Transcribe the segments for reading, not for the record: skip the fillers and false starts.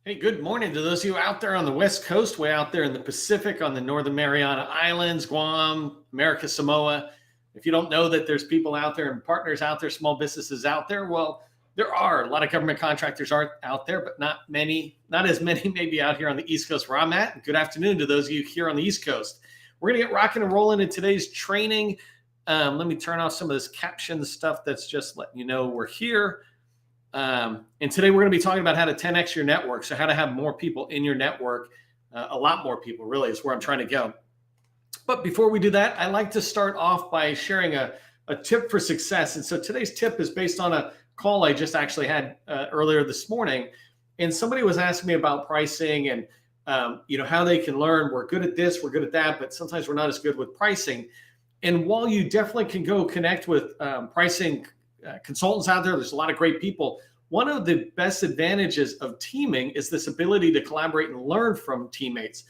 Hey, good morning to those of you out there on the West Coast, way out there in the Pacific, on the Northern Mariana Islands, Guam, America Samoa. If you don't know that there's people out there and partners out there, small businesses out there, well, there are a lot of government contractors are out there, but not as many maybe out here on the East Coast where I'm at. And good afternoon to those of you here on the East Coast. We're going to get rocking and rolling in today's training. Let me turn off some of this caption stuff that's just letting you know we're here. And today we're going to be talking about how to 10x your network. So how to have more people in your network, a lot more people really is where I'm trying to go. But before we do that, I like to start off by sharing a tip for success. And so today's tip is based on a call I just actually had earlier this morning. And somebody was asking me about pricing and how they can learn. We're good at this, we're good at that, but sometimes we're not as good with pricing. And while you definitely can go connect with pricing consultants out there, there's a lot of great people. One of the best advantages of teaming is this ability to collaborate and learn from teammates.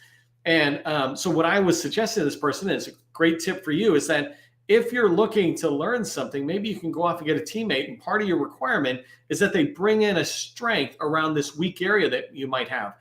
And so what I was suggesting to this person is a great tip for you is that if you're looking to learn something, maybe you can go off and get a teammate. And part of your requirement is that they bring in a strength around this weak area that you might have.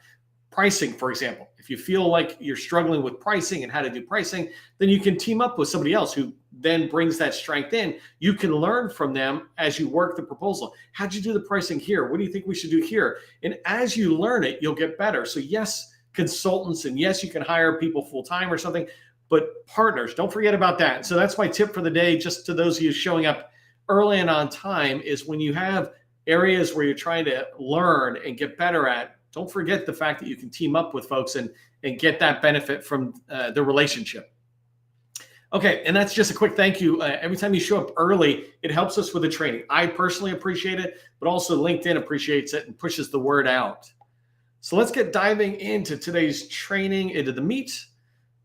Pricing, for example. If you feel like you're struggling with pricing and how to do pricing, then you can team up with somebody else who then brings that strength in. You can learn from them as you work the proposal. How'd you do the pricing here? What do you think we should do here? And as you learn it, you'll get better. So yes, consultants, and yes, you can hire people full-time or something, but partners, don't forget about that. So that's my tip for the day, just to those of you showing up early and on time, is when you have areas where you're trying to learn and get better at, don't forget the fact that you can team up with folks and get that benefit from the relationship. Okay, and that's just a quick thank you. Every time you show up early, it helps us with the training. I personally appreciate it, but also LinkedIn appreciates it and pushes the word out. So let's get diving into today's training, into the meat.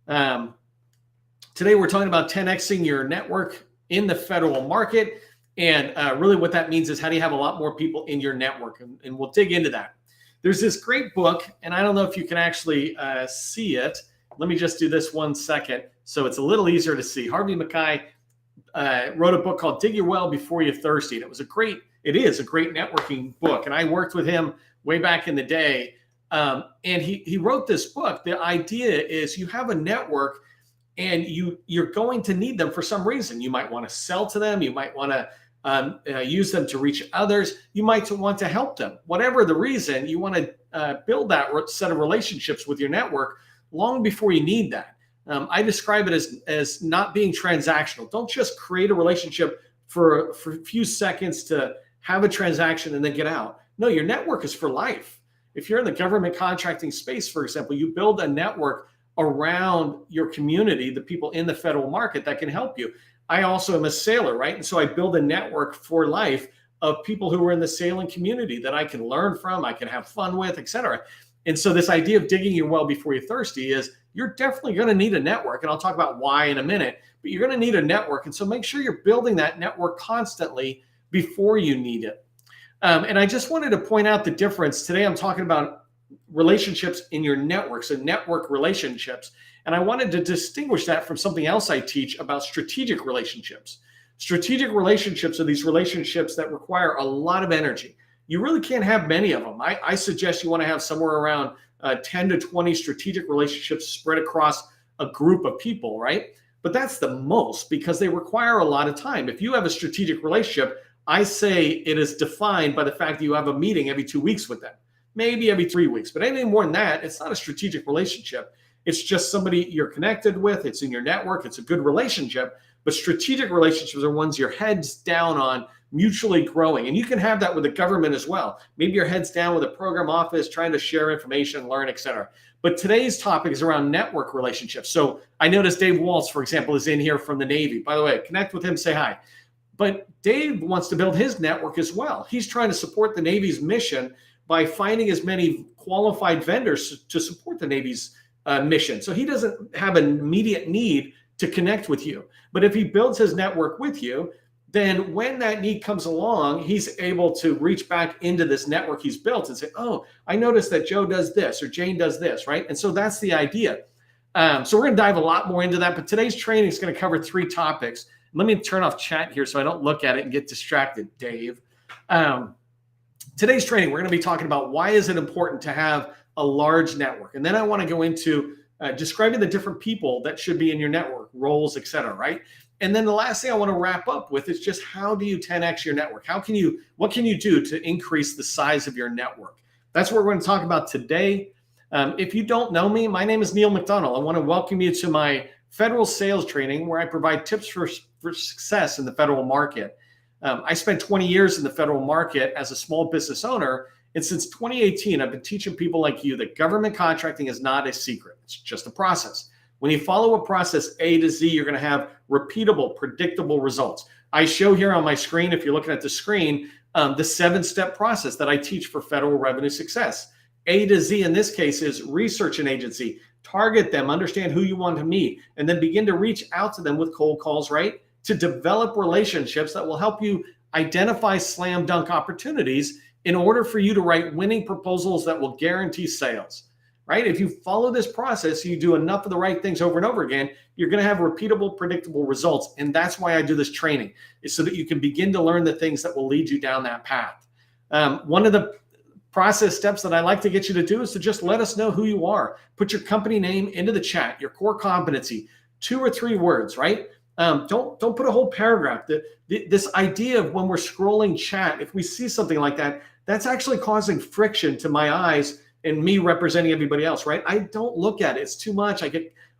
Today we're talking about 10xing your network in the federal market. And really what that means is how do you have a lot more people in your network? And we'll dig into that. There's this great book, and I don't know if you can actually see it. Let me just do this 1 second so it's a little easier to see. Harvey Mackay wrote a book called Dig Your Well Before You're Thirsty. And it is a great networking book. And I worked with him way back in the day. And he wrote this book. The idea is you have a network and you're going to need them for some reason. You might want to sell to them. You might want to use them to reach others. You might want to help them. Whatever the reason, you want to build that set of relationships with your network long before you need that. I describe it as not being transactional. Don't just create a relationship for a few seconds to have a transaction and then get out. No, your network is for life. If you're in the government contracting space, for example, you build a network around your community, the people in the federal market that can help you. I also am a sailor, right? And so I build a network for life of people who are in the sailing community that I can learn from, I can have fun with, et cetera. And so this idea of digging your well before you're thirsty is you're definitely going to need a network. And I'll talk about why in a minute, but you're going to need a network. And so make sure you're building that network constantly before you need it. And I just wanted to point out the difference. Today, I'm talking about relationships in your network, so network relationships. And I wanted to distinguish that from something else I teach about strategic relationships. Strategic relationships are these relationships that require a lot of energy. You really can't have many of them. I suggest you want to have somewhere around 10 to 20 strategic relationships spread across a group of people, right? But that's the most because they require a lot of time. If you have a strategic relationship, I say it is defined by the fact that you have a meeting every 2 weeks with them, maybe every 3 weeks, but anything more than that, it's not a strategic relationship. It's just somebody you're connected with. It's in your network. It's a good relationship. But strategic relationships are ones your head's down on, mutually growing. And you can have that with the government as well. Maybe your head's down with a program office, trying to share information, learn, et cetera. But today's topic is around network relationships. So I noticed Dave Waltz, for example, is in here from the Navy. By the way, connect with him, say hi. But Dave wants to build his network as well. He's trying to support the Navy's mission by finding as many qualified vendors to support the Navy's mission. So he doesn't have an immediate need to connect with you. But if he builds his network with you, then when that need comes along, he's able to reach back into this network he's built and say, oh, I noticed that Joe does this or Jane does this, right? And so that's the idea. So we're going to dive a lot more into that. But today's training is going to cover 3 topics. Let me turn off chat here so I don't look at it and get distracted, Dave. today's training, we're going to be talking about why is it important to have a large network. And then I want to go into describing the different people that should be in your network, roles, et cetera, right? And then the last thing I want to wrap up with is just how do you 10x your network? What can you do to increase the size of your network? That's what we're going to talk about today. If you don't know me, my name is Neil McDonald. I want to welcome you to my federal sales training where I provide tips for success in the federal market. I spent 20 years in the federal market as a small business owner. And since 2018, I've been teaching people like you that government contracting is not a secret. It's just a process. When you follow a process A to Z, you're going to have repeatable, predictable results. I show here on my screen, if you're looking at the screen, the 7-step process that I teach for federal revenue success. A to Z in this case is research an agency, target them, understand who you want to meet, and then begin to reach out to them with cold calls, right? To develop relationships that will help you identify slam dunk opportunities in order for you to write winning proposals that will guarantee sales, right? If you follow this process, you do enough of the right things over and over again, you're going to have repeatable, predictable results. And that's why I do this training, is so that you can begin to learn the things that will lead you down that path. One of the process steps that I like to get you to do is to just let us know who you are. Put your company name into the chat, your core competency, 2 or 3 words, right? Don't put a whole paragraph. This idea of when we're scrolling chat, if we see something like that, that's actually causing friction to my eyes and me representing everybody else, right? I don't look at it. It's too much. I'm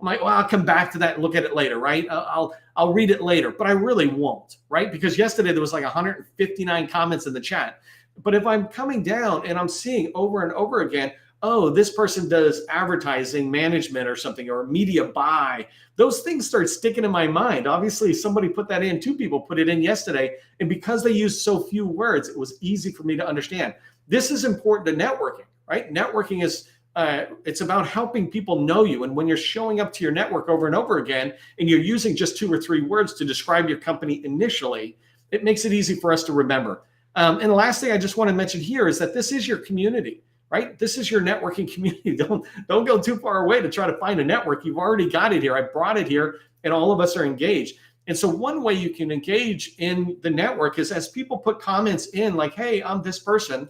like, well, I'll come back to that and look at it later, right? I'll read it later, but I really won't, right? Because yesterday there was like 159 comments in the chat. But if I'm coming down and I'm seeing over and over again, oh, this person does advertising management or something, or media buy, those things start sticking in my mind. Obviously, somebody put that in, 2 people put it in yesterday. And because they used so few words, it was easy for me to understand. This is important to networking, right? Networking is, it's about helping people know you. And when you're showing up to your network over and over again, and you're using just 2 or 3 words to describe your company initially, it makes it easy for us to remember. And the last thing I just want to mention here is that this is your community. Right? This is your networking community. Don't go too far away to try to find a network. You've already got it here. I brought it here, and all of us are engaged. And so one way you can engage in the network is as people put comments in like, hey, I'm this person,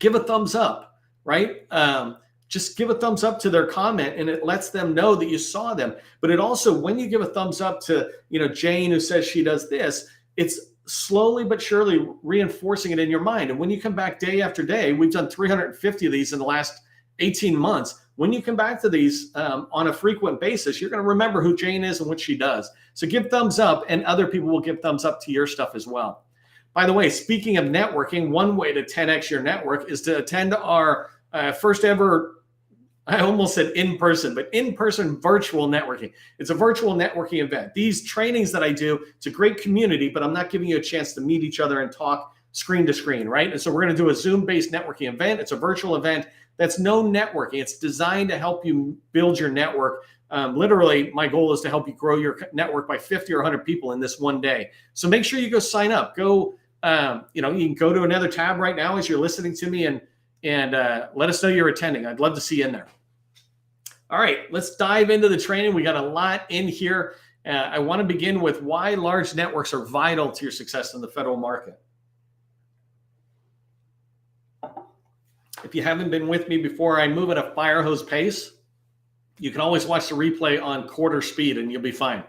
give a thumbs up, right? Just give a thumbs up to their comment, and it lets them know that you saw them. But it also, when you give a thumbs up to, Jane, who says she does this, it's slowly but surely reinforcing it in your mind. And when you come back day after day, we've done 350 of these in the last 18 months. When you come back to these on a frequent basis, you're going to remember who Jane is and what she does. So give thumbs up, and other people will give thumbs up to your stuff as well. By the way, speaking of networking, one way to 10x your network is to attend our first ever, I almost said in-person, but in-person virtual networking. It's a virtual networking event. These trainings that I do, it's a great community, but I'm not giving you a chance to meet each other and talk screen to screen, right? And so we're going to do a Zoom-based networking event. It's a virtual event that's no networking. It's designed to help you build your network. Literally, my goal is to help you grow your network by 50 or 100 people in this one day. So make sure you go sign up. Go, you can go to another tab right now as you're listening to me and let us know you're attending. I'd love to see you in there. All right, let's dive into the training. We got a lot in here. I want to begin with why large networks are vital to your success in the federal market. If you haven't been with me before, I move at a fire hose pace. You can always watch the replay on quarter speed and you'll be fine.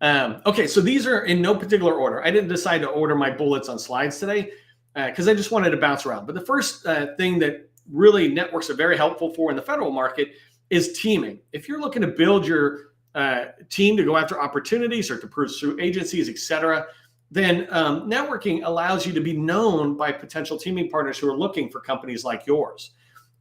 Okay, so these are in no particular order. I didn't decide to order my bullets on slides today because I just wanted to bounce around. But the first thing that really networks are very helpful for in the federal market is teaming. If you're looking to build your team to go after opportunities or to pursue agencies, et cetera, then networking allows you to be known by potential teaming partners who are looking for companies like yours.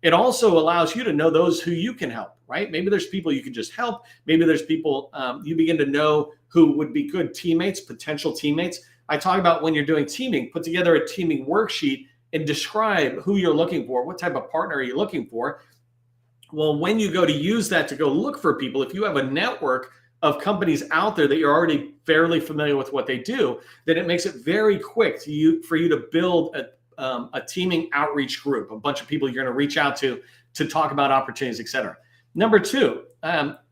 It also allows you to know those who you can help, right? Maybe there's people you can just help. Maybe there's people you begin to know who would be good teammates, potential teammates. I talk about when you're doing teaming, put together a teaming worksheet and describe who you're looking for. What type of partner are you looking for? Well, when you go to use that to go look for people, if you have a network of companies out there that you're already fairly familiar with what they do, then it makes it very quick for you to build a teaming outreach group, a bunch of people you're going to reach out to talk about opportunities, et cetera. Number 2,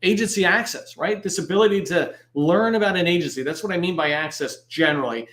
agency access, right? This ability to learn about an agency. That's what I mean by access generally.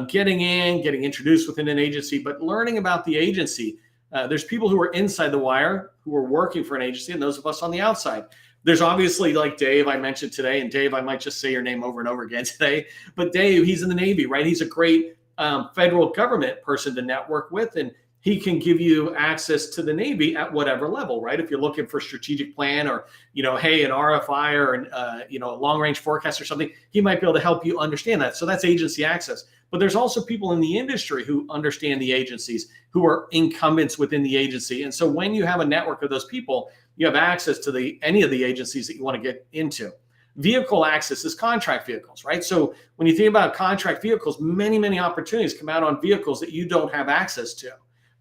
getting introduced within an agency, but learning about the agency. There's people who are inside the wire who are working for an agency, and those of us on the outside. There's obviously like Dave I mentioned today, and Dave, I might just say your name over and over again today, but Dave, he's in the Navy, right? He's a great federal government person to network with, and he can give you access to the Navy at whatever level, right? If you're looking for strategic plan or, hey, an RFI or a long range forecast or something, he might be able to help you understand that. So that's agency access. But there's also people in the industry who understand the agencies, who are incumbents within the agency. And so when you have a network of those people, you have access to any of the agencies that you want to get into. Vehicle access is contract vehicles, right? So when you think about contract vehicles, many, many opportunities come out on vehicles that you don't have access to.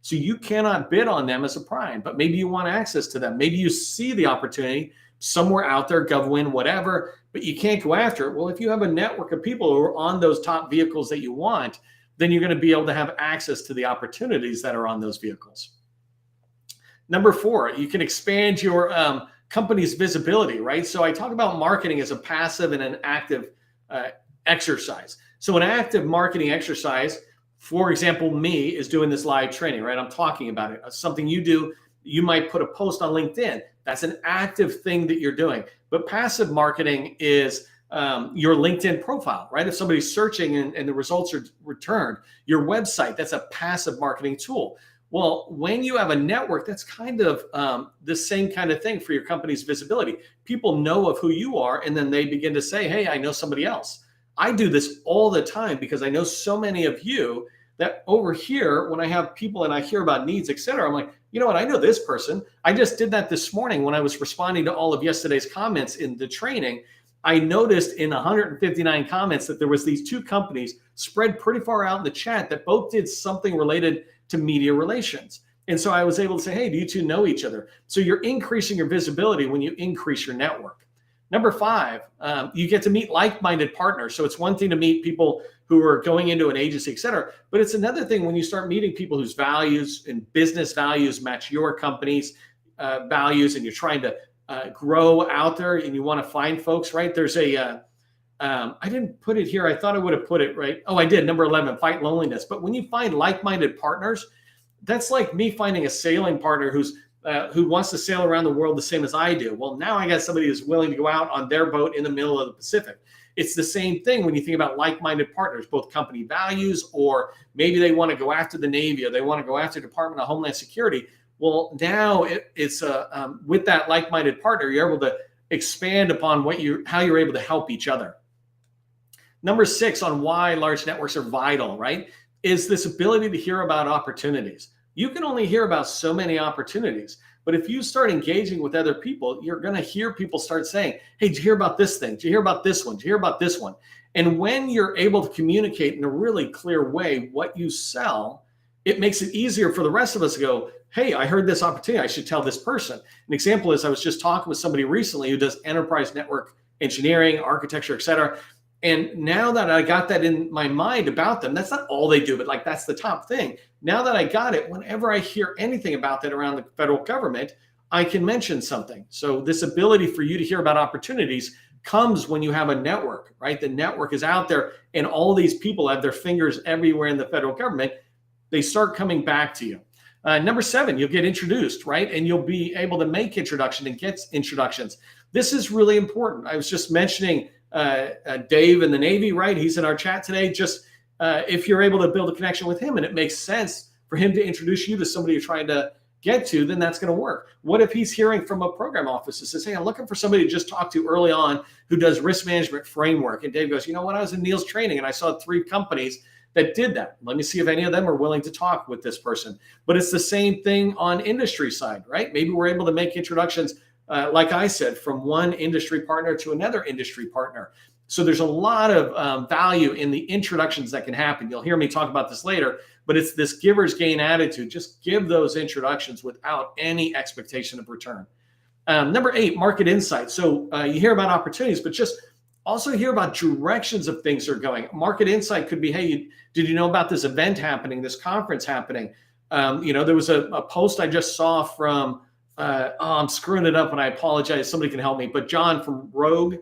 So you cannot bid on them as a prime, but maybe you want access to them. Maybe you see the opportunity somewhere out there, GovWin, whatever, but you can't go after it. Well, if you have a network of people who are on those top vehicles that you want, then you're going to be able to have access to the opportunities that are on those vehicles. Number 4, you can expand your company's visibility, right? So I talk about marketing as a passive and an active exercise. So an active marketing exercise, for example, me, is doing this live training, right? I'm talking about it. Something you do, you might put a post on LinkedIn. That's an active thing that you're doing. But passive marketing is your LinkedIn profile, right? If somebody's searching and the results are returned, your website, that's a passive marketing tool. Well, when you have a network, that's kind of the same kind of thing for your company's visibility. People know of who you are, and then they begin to say, hey, I know somebody else. I do this all the time because I know so many of you that over here, when I have people and I hear about needs, et cetera, I'm like, you know what? I know this person. I just did that this morning when I was responding to all of yesterday's comments in the training. I noticed in 159 comments that there was these 2 companies spread pretty far out in the chat that both did something related to media relations. And so I was able to say, hey, do you 2 know each other? So you're increasing your visibility when you increase your network. Number 5, you get to meet like-minded partners. So it's one thing to meet people who are going into an agency, et cetera, but it's another thing when you start meeting people whose values and business values match your company's values, and you're trying to grow out there and you want to find folks, right? There's I didn't put it here. I thought I would have put it right. Oh, I did. Number 11, fight loneliness. But when you find like-minded partners, that's like me finding a sailing partner who wants to sail around the world the same as I do. Well, now I got somebody who's willing to go out on their boat in the middle of the Pacific. It's the same thing when you think about like-minded partners, both company values, or maybe they want to go after the Navy, or they want to go after Department of Homeland Security. Well, now it's with that like-minded partner, you're able to expand upon how you're able to help each other. Number 6 on why large networks are vital, right, is this ability to hear about opportunities. You can only hear about so many opportunities, but if you start engaging with other people, you're going to hear people start saying, hey, did you hear about this thing? Did you hear about this one? Did you hear about this one? And when you're able to communicate in a really clear way what you sell, it makes it easier for the rest of us to go, hey, I heard this opportunity. I should tell this person. An example is I was just talking with somebody recently who does enterprise network engineering, architecture, et cetera. And now that I got that in my mind about them, that's not all they do, but like that's the top thing. Now that I got it, whenever I hear anything about that around the federal government, I can mention something. So this ability for you to hear about opportunities comes when you have a network, right? The network is out there and all these people have their fingers everywhere in the federal government. They start coming back to you. Number 7, you'll get introduced, right? And you'll be able to make introduction and get introductions. This is really important. I was just mentioning Dave in the Navy, right? He's in our chat today. Just if you're able to build a connection with him and it makes sense for him to introduce you to somebody you're trying to get to, then that's going to work. What if he's hearing from a program office that says, hey, I'm looking for somebody to just talk to early on who does risk management framework. And Dave goes, you know what? I was in Neil's training and I saw 3 companies that did that. Let me see if any of them are willing to talk with this person. But it's the same thing on industry side, right? Maybe we're able to make introductions, like I said, from one industry partner to another industry partner. So there's a lot of value in the introductions that can happen. You'll hear me talk about this later, but it's this giver's gain attitude. Just give those introductions without any expectation of return. Number 8, market insight. So you hear about opportunities, but just also hear about directions of things are going. Market insight could be, hey, did you know about this event happening, this conference happening? There was a post I just saw from, I'm screwing it up and I apologize. Somebody can help me. But John from Rogue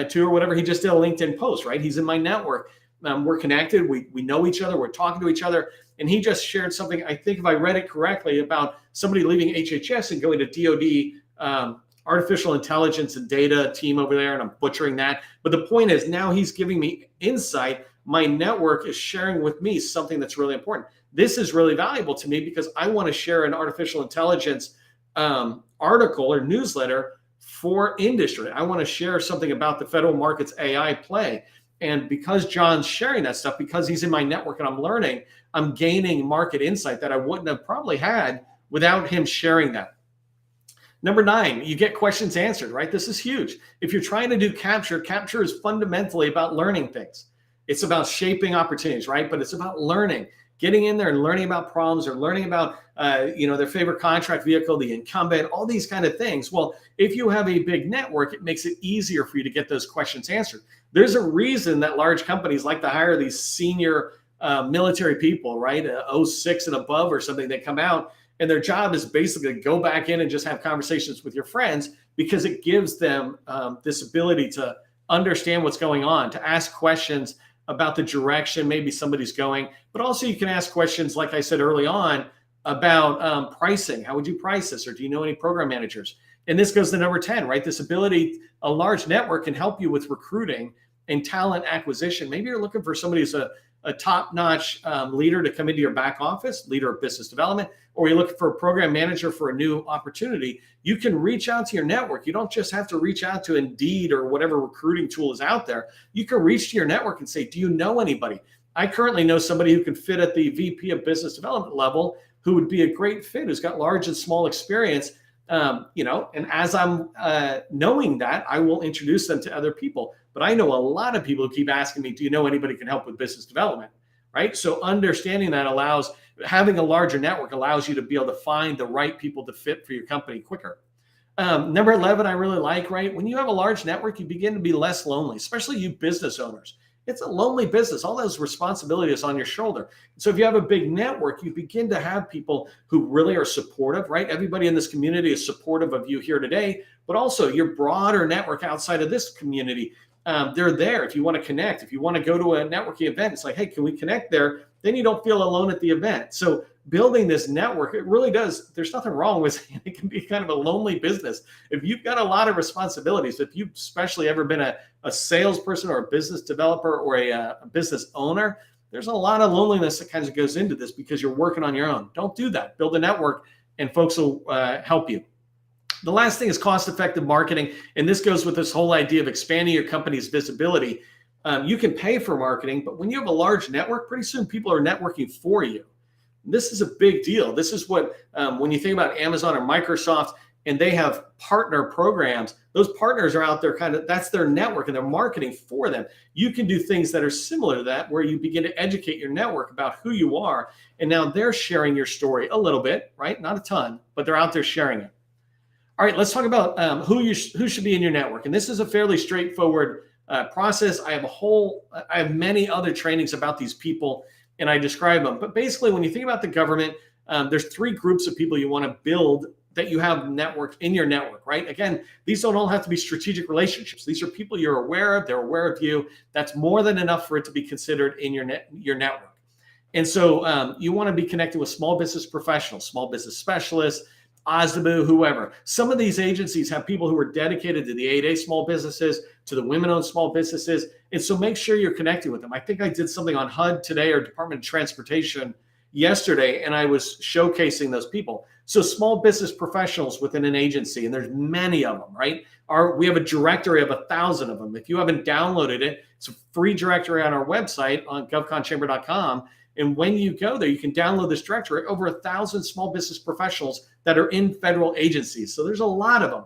2 or whatever, he just did a LinkedIn post, right? He's in my network. we're connected. We know each other. We're talking to each other. And he just shared something, I think if I read it correctly, about somebody leaving HHS and going to DOD, artificial intelligence and data team over there, and I'm butchering that. But the point is, now he's giving me insight. My network is sharing with me something that's really important. This is really valuable to me because I want to share an artificial intelligence article or newsletter for industry. I want to share something about the federal market's AI play. And because John's sharing that stuff, because he's in my network and I'm learning, I'm gaining market insight that I wouldn't have probably had without him sharing that. Number 9, you get questions answered, right? This is huge. If you're trying to do capture is fundamentally about learning things. It's about shaping opportunities, right? But it's about learning, getting in there and learning about problems or learning about, their favorite contract vehicle, the incumbent, all these kind of things. Well, if you have a big network, it makes it easier for you to get those questions answered. There's a reason that large companies like to hire these senior military people, right? 06 and above or something. They come out and their job is basically to go back in and just have conversations with your friends, because it gives them this ability to understand what's going on, to ask questions about the direction maybe somebody's going. But also you can ask questions, like I said early on, about pricing. How would you price this? Or do you know any program managers? And this goes to number 10, right? This ability, a large network can help you with recruiting and talent acquisition. Maybe you're looking for somebody who's a top-notch leader to come into your back office, leader of business development, or you're looking for a program manager for a new opportunity. You can reach out to your network. You don't just have to reach out to Indeed or whatever recruiting tool is out there. You can reach to your network and say, do you know anybody? I currently know somebody who can fit at the VP of business development level, who would be a great fit, who's got large and small experience. And as I'm knowing that, I will introduce them to other people. But I know a lot of people who keep asking me, do you know anybody who can help with business development, right? So understanding that having a larger network allows you to be able to find the right people to fit for your company quicker. Number 11, I really like, right? When you have a large network, you begin to be less lonely, especially you business owners. It's a lonely business. All those responsibilities on your shoulder. So if you have a big network, you begin to have people who really are supportive, right? Everybody in this community is supportive of you here today, but also your broader network outside of this community. They're there if you want to connect. If you want to go to a networking event, it's like, hey, can we connect there? Then you don't feel alone at the event. So building this network, it really does. There's nothing wrong with it. It can be kind of a lonely business. If you've got a lot of responsibilities, if you've especially ever been a salesperson or a business developer or a business owner, there's a lot of loneliness that kind of goes into this because you're working on your own. Don't do that. Build a network and folks will help you. The last thing is cost-effective marketing. And this goes with this whole idea of expanding your company's visibility. You can pay for marketing, but when you have a large network, pretty soon people are networking for you. This is a big deal. This is what, when you think about Amazon or Microsoft, and they have partner programs, those partners are out there that's their network and they're marketing for them. You can do things that are similar to that, where you begin to educate your network about who you are. And now they're sharing your story a little bit, right? Not a ton, but they're out there sharing it. All right, let's talk about who should be in your network. And this is a fairly straightforward process. I have many other trainings about these people and I describe them. But basically, when you think about the government, there's 3 groups of people you want to build that you have networked in your network, right? Again, these don't all have to be strategic relationships. These are people you're aware of. They're aware of you. That's more than enough for it to be considered in your network. And so you want to be connected with small business professionals, small business specialists, WOSB, whoever. Some of these agencies have people who are dedicated to the 8A small businesses, to the women-owned small businesses. And so make sure you're connected with them. I think I did something on HUD today, or Department of Transportation yesterday, and I was showcasing those people. So small business professionals within an agency, and there's many of them, right? We have a directory of 1,000 of them. If you haven't downloaded it, it's a free directory on our website on govconchamber.com. And when you go there, you can download this directory. Over 1,000 small business professionals that are in federal agencies. So there's a lot of them.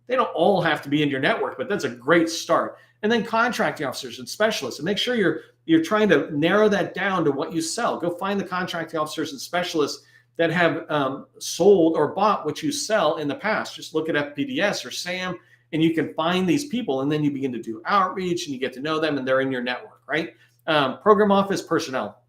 They don't all have to be in your network, but that's a great start. And then contracting officers and specialists. And make sure you're trying to narrow that down to what you sell. Go find the contracting officers and specialists that have sold or bought what you sell in the past. Just look at FPDS or SAM, and you can find these people, and then you begin to do outreach, and you get to know them, and they're in your network, right? Program office personnel.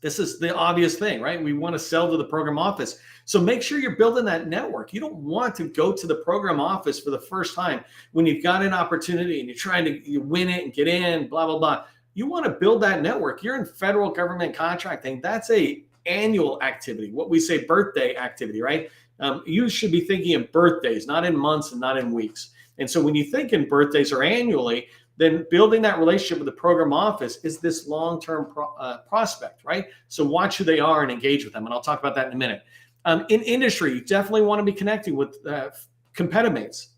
This is the obvious thing, right? We want to sell to the program office. So make sure you're building that network. You don't want to go to the program office for the first time when you've got an opportunity and you're trying to win it and get in, blah, blah, blah. you want to build that network. You're in federal government contracting. That's a annual activity, what we say birthday activity, right? You should be thinking in birthdays, not in months and not in weeks. And so when you think in birthdays or annually, then building that relationship with the program office is this long-term prospect, right? So watch who they are and engage with them. And I'll talk about that in a minute. In industry, you definitely want to be connecting with competitors,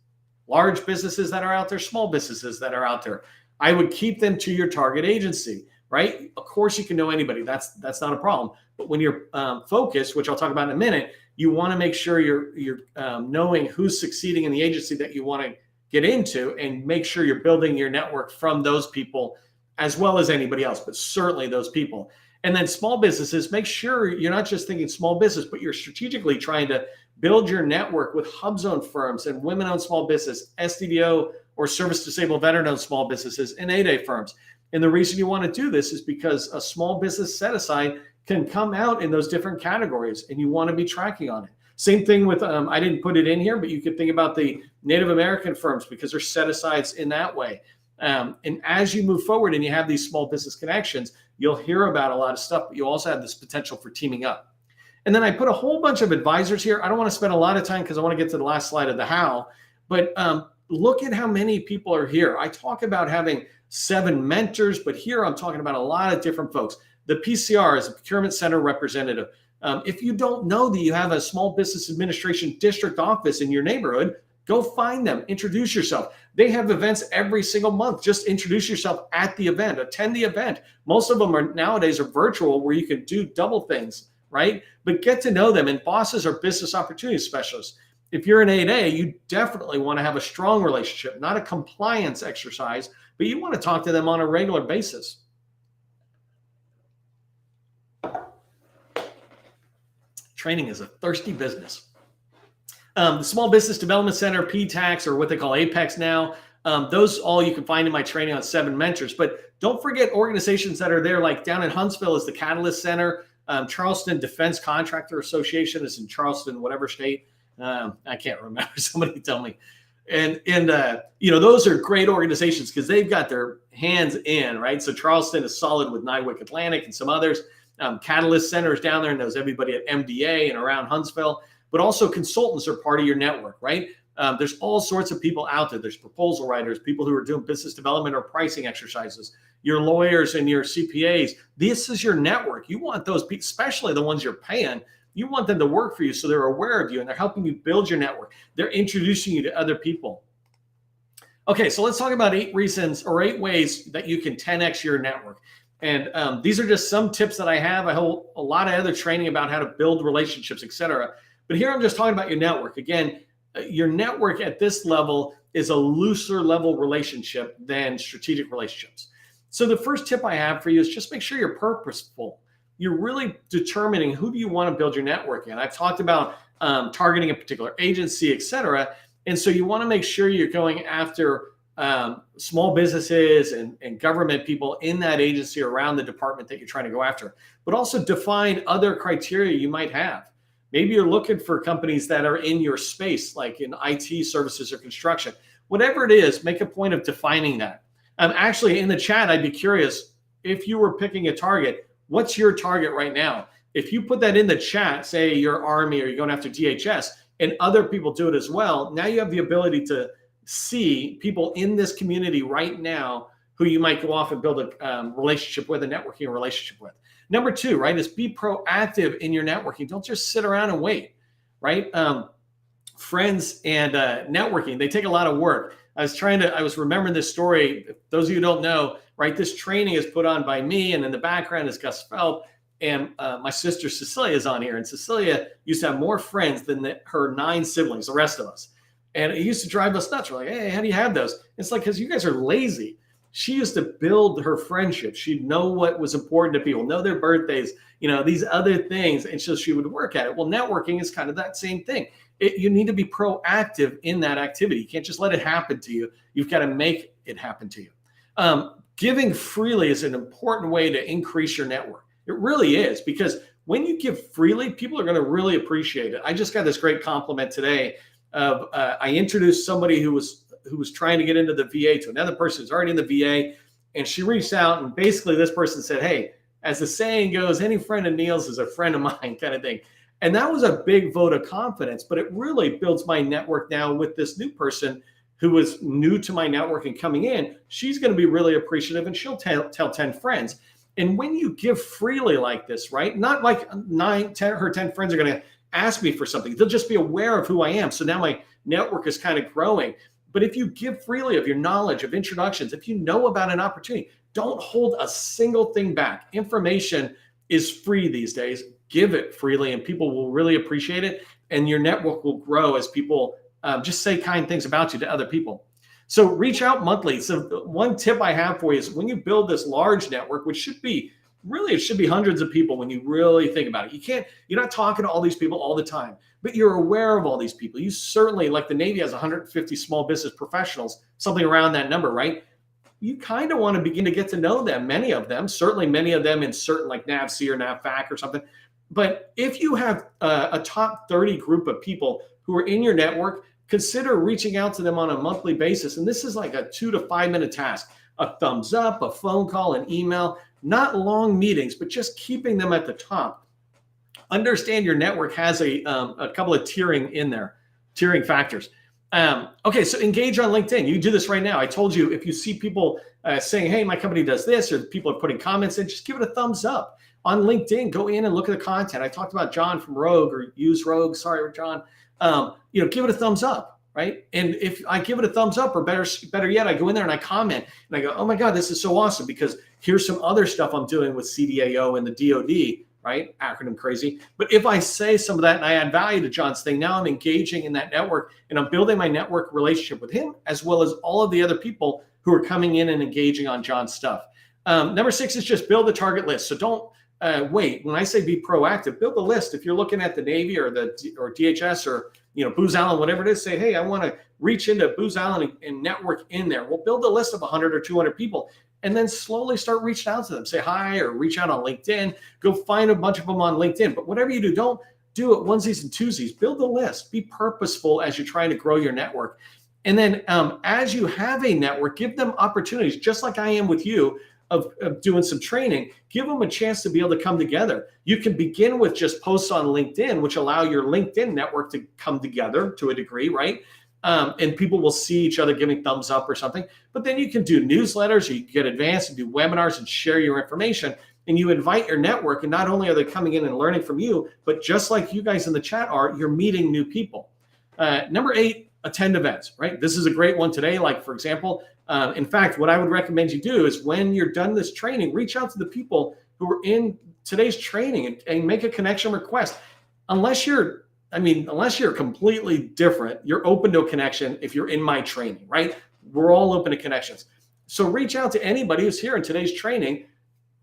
large businesses that are out there, small businesses that are out there. I would keep them to your target agency, right? Of course, you can know anybody. That's not a problem. But when you're focused, which I'll talk about in a minute, you want to make sure you're knowing who's succeeding in the agency that you want to get into, and make sure you're building your network from those people as well as anybody else, but certainly those people. And then small businesses, make sure you're not just thinking small business, but you're strategically trying to build your network with HUBZone firms and women-owned small business, SDVO or service-disabled veteran-owned small businesses, and 8A firms. And the reason you want to do this is because a small business set-aside can come out in those different categories, and you want to be tracking on it. Same thing with, I didn't put it in here, but you could think about the Native American firms because they're set-asides in that way. And as you move forward and you have these small business connections, you'll hear about a lot of stuff, but you also have this potential for teaming up. And then I put a whole bunch of advisors here. I don't want to spend a lot of time because I want to get to the last slide of the how, but look at how many people are here. I talk about having 7 mentors, but here I'm talking about a lot of different folks. The PCR is a procurement center representative. If you don't know that you have a small business administration district office in your neighborhood, go find them, introduce yourself. They have events every single month. Just introduce yourself at the event, attend the event. Most of them are nowadays are virtual where you can do double things, right? But get to know them. And bosses are business opportunity specialists. If you're an 8A, you definitely want to have a strong relationship, not a compliance exercise, but you want to talk to them on a regular basis. Training is a thirsty business. The Small Business Development Center, PTAX, or what they call APEX now, those all you can find in my training on 7 mentors. But don't forget organizations that are there, like down in Huntsville is the Catalyst Center. Charleston Defense Contractor Association is in Charleston, whatever state. I can't remember. Somebody tell me. And those are great organizations because they've got their hands in, right? So Charleston is solid with Nywick Atlantic and some others. Catalyst Center is down there and knows everybody at MDA and around Huntsville. But also consultants are part of your network, right? There's all sorts of people out there. There's proposal writers, people who are doing business development or pricing exercises, your lawyers and your CPAs. This is your network. You want those people, especially the ones you're paying, you want them to work for you so they're aware of you and they're helping you build your network. They're introducing you to other people. Okay, so let's talk about 8 reasons or 8 ways that you can 10x your network. And these are just some tips that I have. I hold a lot of other training about how to build relationships, etc. But here I'm just talking about your network. Again, your network at this level is a looser level relationship than strategic relationships. So the first tip I have for you is just make sure you're purposeful. You're really determining who do you want to build your network in. I've talked about targeting a particular agency, etc. And so you want to make sure you're going after small businesses and government people in that agency around the department that you're trying to go after, but also define other criteria you might have. Maybe you're looking for companies that are in your space, like in IT services or construction. Whatever it is, make a point of defining that. Actually, in the chat, I'd be curious, if you were picking a target, what's your target right now? If you put that in the chat, say you're Army or you're going after DHS, and other people do it as well, now you have the ability to see people in this community right now who you might go off and build a relationship with, a networking relationship with. Number 2, right, is be proactive in your networking. Don't just sit around and wait, right? Friends and networking, they take a lot of work. I was remembering this story. Those of you who don't know, right, this training is put on by me, and in the background is Gus Phelps, and my sister Cecilia is on here. And Cecilia used to have more friends than her 9 siblings, the rest of us. And it used to drive us nuts. We're like, hey, how do you have those? It's like, because you guys are lazy. She used to build her friendship. She'd know what was important to people, know their birthdays, these other things. And so she would work at it. Well, networking is kind of that same thing. You need to be proactive in that activity. You can't just let it happen to you. You've got to make it happen to you. Giving freely is an important way to increase your network. It really is, because when you give freely, people are going to really appreciate it. I just got this great compliment today of I introduced somebody who was trying to get into the VA to another person who's already in the VA. And she reached out, and basically this person said, hey, as the saying goes, any friend of Neil's is a friend of mine, kind of thing. And that was a big vote of confidence, but it really builds my network now with this new person who was new to my network and coming in. She's going to be really appreciative, and she'll tell 10 friends. And when you give freely like this, right? Not like 10 friends are going to ask me for something. They'll just be aware of who I am. So now my network is kind of growing. But if you give freely of your knowledge, of introductions, if you know about an opportunity, don't hold a single thing back. Information is free these days. Give it freely, and people will really appreciate it. And your network will grow as people just say kind things about you to other people. So reach out monthly. So one tip I have for you is when you build this large network, which should be really, it should be hundreds of people when you really think about it. You're not talking to all these people all the time, but you're aware of all these people. You certainly, like the Navy has 150 small business professionals, something around that number, right? You kind of want to begin to get to know them, many of them, certainly many of them in certain like NAVC or NAVFAC or something. But if you have a top 30 group of people who are in your network, consider reaching out to them on a monthly basis. And this is like a 2 to 5 minute task, a thumbs up, a phone call, an email, not long meetings, but just keeping them at the top. Understand your network has a couple of tiering factors. Okay, so engage on LinkedIn. You do this right now. I told you, if you see people saying, hey, my company does this, or people are putting comments in, just give it a thumbs up. On LinkedIn, go in and look at the content. I talked about John from Rogue, or Use Rogue. Sorry, John. Give it a thumbs up, right? And if I give it a thumbs up, or better yet, I go in there and I comment and I go, oh my God, this is so awesome, because here's some other stuff I'm doing with CDAO and the DoD, right? Acronym crazy. But if I say some of that and I add value to John's thing, now I'm engaging in that network, and I'm building my network relationship with him, as well as all of the other people who are coming in and engaging on John's stuff. Number 6 is just build a target list. So don't wait. When I say be proactive, build a list. If you're looking at the Navy or DHS or Booz Allen, whatever it is, say, hey, I want to reach into Booz Allen and network in there. We'll build a list of 100 or 200 people, and then slowly start reaching out to them. Say hi, or reach out on LinkedIn. Go find a bunch of them on LinkedIn. But whatever you do, don't do it onesies and twosies. Build a list. Be purposeful as you're trying to grow your network. And then as you have a network, give them opportunities, just like I am with you, of doing some training. Give them a chance to be able to come together. You can begin with just posts on LinkedIn, which allow your LinkedIn network to come together to a degree, right? And people will see each other giving thumbs up or something. But then you can do newsletters, or you can get advanced and do webinars and share your information. And you invite your network, and not only are they coming in and learning from you, but just like you guys in the chat are, you're meeting new people. Number 8, attend events, right? This is a great one today. Like, for example, in fact, what I would recommend you do is when you're done this training, reach out to the people who are in today's training and make a connection request. Unless you're completely different, you're open to a connection if you're in my training, right? We're all open to connections. So reach out to anybody who's here in today's training,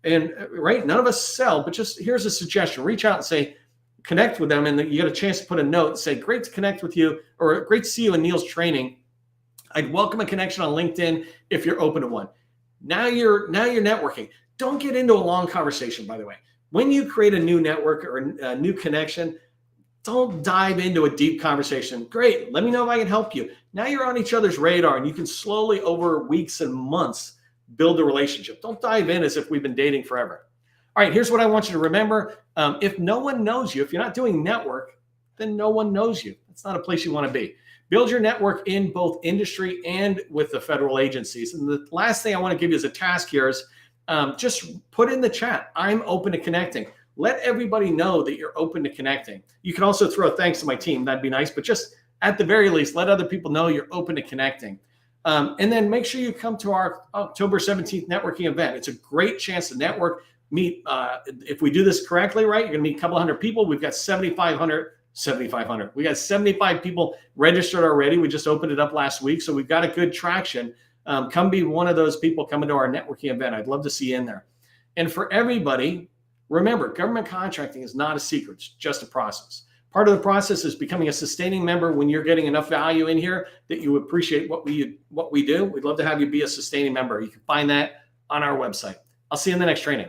and right, none of us sell, but just here's a suggestion. Reach out and say, connect with them, and you get a chance to put a note and say, great to connect with you, or great to see you in Neil's training. I'd welcome a connection on LinkedIn if you're open to one. Now you're networking. Don't get into a long conversation, by the way. When you create a new network or a new connection, don't dive into a deep conversation. Great, let me know if I can help you. Now you're on each other's radar, and you can slowly, over weeks and months, build a relationship. Don't dive in as if we've been dating forever. All right, here's what I want you to remember. If no one knows you, if you're not doing network, then no one knows you. That's not a place you want to be. Build your network in both industry and with the federal agencies. And the last thing I want to give you as a task here is just put in the chat, I'm open to connecting. Let everybody know that you're open to connecting. You can also throw thanks to my team. That'd be nice. But just at the very least, let other people know you're open to connecting. And then make sure you come to our October 17th networking event. It's a great chance to network, meet. If we do this correctly, right, you're going to meet a couple hundred people. We've got 7,500. We got 75 people registered already. We just opened it up last week. So we've got a good traction. Come be one of those people coming to our networking event. I'd love to see you in there. And for everybody, remember, government contracting is not a secret. It's just a process. Part of the process is becoming a sustaining member when you're getting enough value in here that you appreciate what we do. We'd love to have you be a sustaining member. You can find that on our website. I'll see you in the next training.